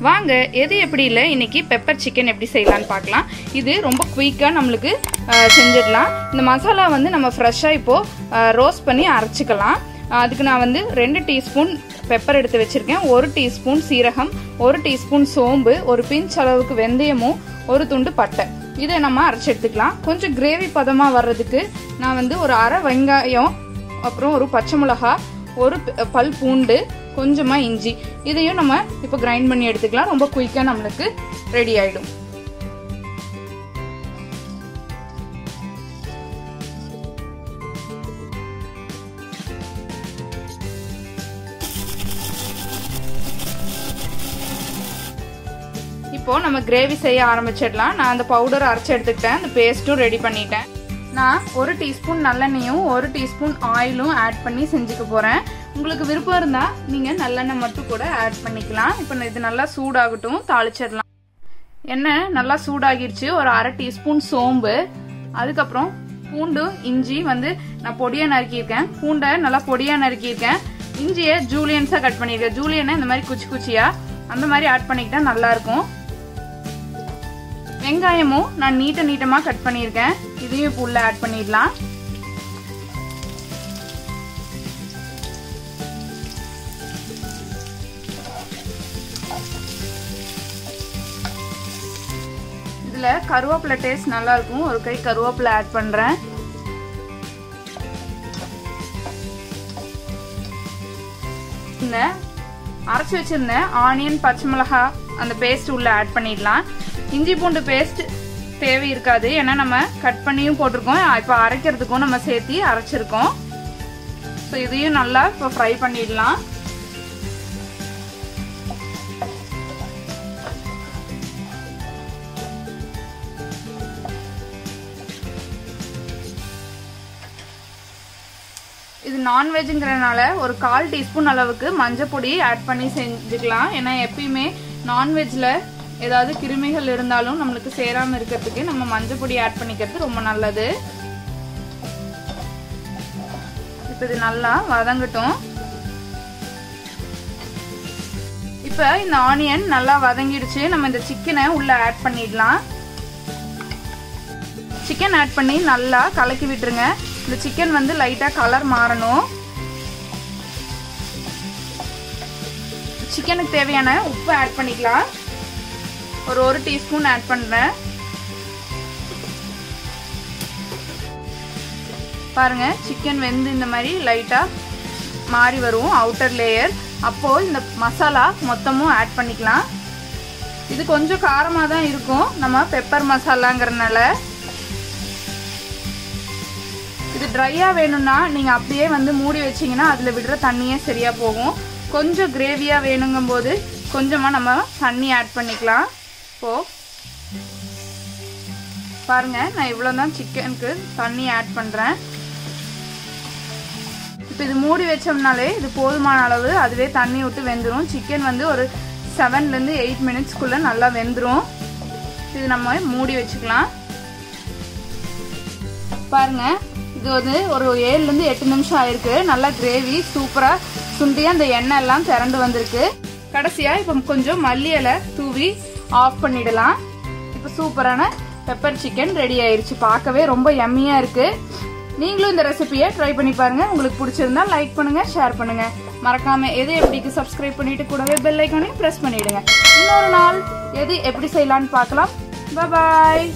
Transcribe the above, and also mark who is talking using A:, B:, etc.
A: வாங்க எது எப்படி இல்லை இன்னைக்கு பெப்பர் சிக்கன் எப்படி செய்யலான்னு பார்க்கலாம். இது ரொம்ப குயிக்காக நம்மளுக்கு செஞ்சிடலாம். இந்த மசாலா வந்து நம்ம ஃப்ரெஷ்ஷாக இப்போது ரோஸ்ட் பண்ணி அரைச்சிக்கலாம். அதுக்கு நான் வந்து 2 டீஸ்பூன் பெப்பர் எடுத்து வச்சுருக்கேன், 1 டீஸ்பூன் சீரகம், 1 டீஸ்பூன் சோம்பு, ஒரு பிஞ்ச் அளவுக்கு வெந்தயமும், ஒரு துண்டு பட்டை, இதை நம்ம அரைச்சி எடுத்துக்கலாம். கொஞ்சம் கிரேவி பதமாக வர்றதுக்கு நான் வந்து ஒரு அரை வெங்காயம், அப்புறம் ஒரு பச்சை மிளகா, ஒரு பல் பூண்டு, கொஞ்சமாக இஞ்சி, இதையும் நம்ம இப்போ கிரைண்ட் பண்ணி எடுத்துக்கலாம். ரொம்ப குயிக்காக நம்மளுக்கு ரெடி ஆகிடும். இப்போ நம்ம கிரேவி செய்ய ஆரம்பிச்சிடலாம். நான் அந்த பவுடர் அரைச்சி எடுத்துக்கிட்டேன், அந்த பேஸ்ட்டும் ரெடி பண்ணிட்டேன். நான் 1 டீஸ்பூன் நல்லெண்ணையும் 1 டீஸ்பூன் ஆயிலும் ஆட் பண்ணி செஞ்சுக்க போகிறேன். உங்களுக்கு விருப்பம் இருந்தால் நீங்கள் நல்லெண்ணெய் மட்டும் கூட ஆட் பண்ணிக்கலாம். இப்போ இது நல்லா சூடாகட்டும், தாளிச்சிடலாம். எண்ணெய் நல்லா சூடாகிடுச்சு. ஒரு அரை டீஸ்பூன் சோம்பு, அதுக்கப்புறம் பூண்டு இஞ்சி வந்து நான் பொடியாக நறுக்கியிருக்கேன். பூண்டை நல்லா பொடியாக நறுக்கியிருக்கேன். இஞ்சியை ஜூலியன்ஸாக கட் பண்ணியிருக்கேன். ஜூலியனை இந்த மாதிரி குச்சி குச்சியாக அந்த மாதிரி ஆட் பண்ணிக்கிட்டா நல்லாயிருக்கும். வெங்காயமும் நான் நீட்டமாக கட் பண்ணியிருக்கேன், இதையும் இப்போ உள்ள ஆட் பண்ணிடலாம். இதுல கருவேப்பிலை டேஸ்ட் நல்லா இருக்கும். ஒரு கை கருவேப்பிலை ஆட் பண்றேன். இந்த அரைச்சு வச்சிருந்த ஆனியன் பச்சை மிளகாய் அந்த பேஸ்ட் உள்ள ஆட் பண்ணிடலாம். இஞ்சி பூண்டு பேஸ்ட் தேவை இருக்காது, ஏன்னா நம்ம கட் பண்ணியும் போட்டிருக்கோம். இப்போ அரைக்கிறதுக்கும் நம்ம சேர்த்து அரைச்சிருக்கோம். ஸோ இதையும் நல்லா இப்போ ஃப்ரை பண்ணிடலாம். இது நான்வெஜ்ங்கிறனால ஒரு 1/4 டீஸ்பூன் அளவுக்கு மஞ்சள் பொடி ஆட் பண்ணி செஞ்சுக்கலாம். ஏன்னா எப்பயுமே நான்வெஜ்ல ஏதாவது கிருமிகள் இருந்தாலும் நம்மளுக்கு சேராம இருக்கிறதுக்கு நம்ம மஞ்சள் பொடி ஆட் பண்ணிக்கிறது ரொம்ப நல்லது. இப்ப இது நல்லா வதங்கட்டும். இப்ப இந்த ஆனியன் நல்லா வதங்கிடுச்சு. நம்ம இந்த சிக்கனை உள்ள ஆட் பண்ணிடலாம். சிக்கன் ஆட் பண்ணி நல்லா கலக்கி விட்டுருங்க. இந்த சிக்கன் வந்து லைட்டா கலர் மாறணும். சிக்கனுக்கு தேவையான உப்பு ஆட் பண்ணிக்கலாம். ஒரு 1 டீஸ்பூன் ஆட் பண்றேன். பாருங்க, சிக்கன் வெந்து இந்த மாதிரி லைட்டா மாறி வரும் அவுட்டர் லேயர். அப்போ இந்த மசாலா மொத்தமும் ஆட் பண்ணிக்கலாம். இது கொஞ்சம் காரமாக தான் இருக்கும், நம்ம பெப்பர் மசாலாங்கிறதுனால. இது ட்ரையா வேணும்னா நீங்க அப்படியே வந்து மூடி வச்சீங்கன்னா அதுல விடுற தண்ணியே சரியா போகும். கொஞ்சம் கிரேவியா வேணுங்கும் போது கொஞ்சமா நம்ம தண்ணி ஆட் பண்ணிக்கலாம். இப்போ பாருங்க, நான் இவ்வளவுதான் சிக்கனுக்கு தண்ணி ஆட் பண்றேன். இப்போ இது மூடி வச்சோம்னாலே இது போதுமான அளவு அதுவே தண்ணி விட்டு வெந்துடும். சிக்கன் வந்து ஒரு 7 to 8 மினிட்ஸ்க்குள்ள நல்லா வெந்துடும். இது நம்ம மூடி வச்சுக்கலாம். பாருங்க, இது வந்து ஒரு 7 to 8 நிமிஷம் ஆயிருக்கு. நல்லா கிரேவி சூப்பரா சுண்டியா அந்த எண்ணெய் எல்லாம் திரண்டு வந்திருக்கு. கடைசியா இப்ப கொஞ்சம் மல்லி இலை தூவி ஆஃப் பண்ணிடலாம். இப்ப சூப்பரான பெப்பர் சிக்கன் ரெடி ஆயிருச்சு. பார்க்கவே ரொம்ப யம்மியா இருக்கு. நீங்களும் இந்த ரெசிபியை ட்ரை பண்ணி பாருங்க. உங்களுக்கு பிடிச்சிருந்தா லைக் பண்ணுங்க, ஷேர் பண்ணுங்க. மறக்காம எது எப்படிக்கு சப்ஸ்கிரைப் பண்ணிட்டு கூடவே பெல் ஐகானையும் பிரஸ் பண்ணிடுங்க. இன்னொரு நாள் எது எப்படி செய்யலாம்னு பார்க்கலாம். பாய்.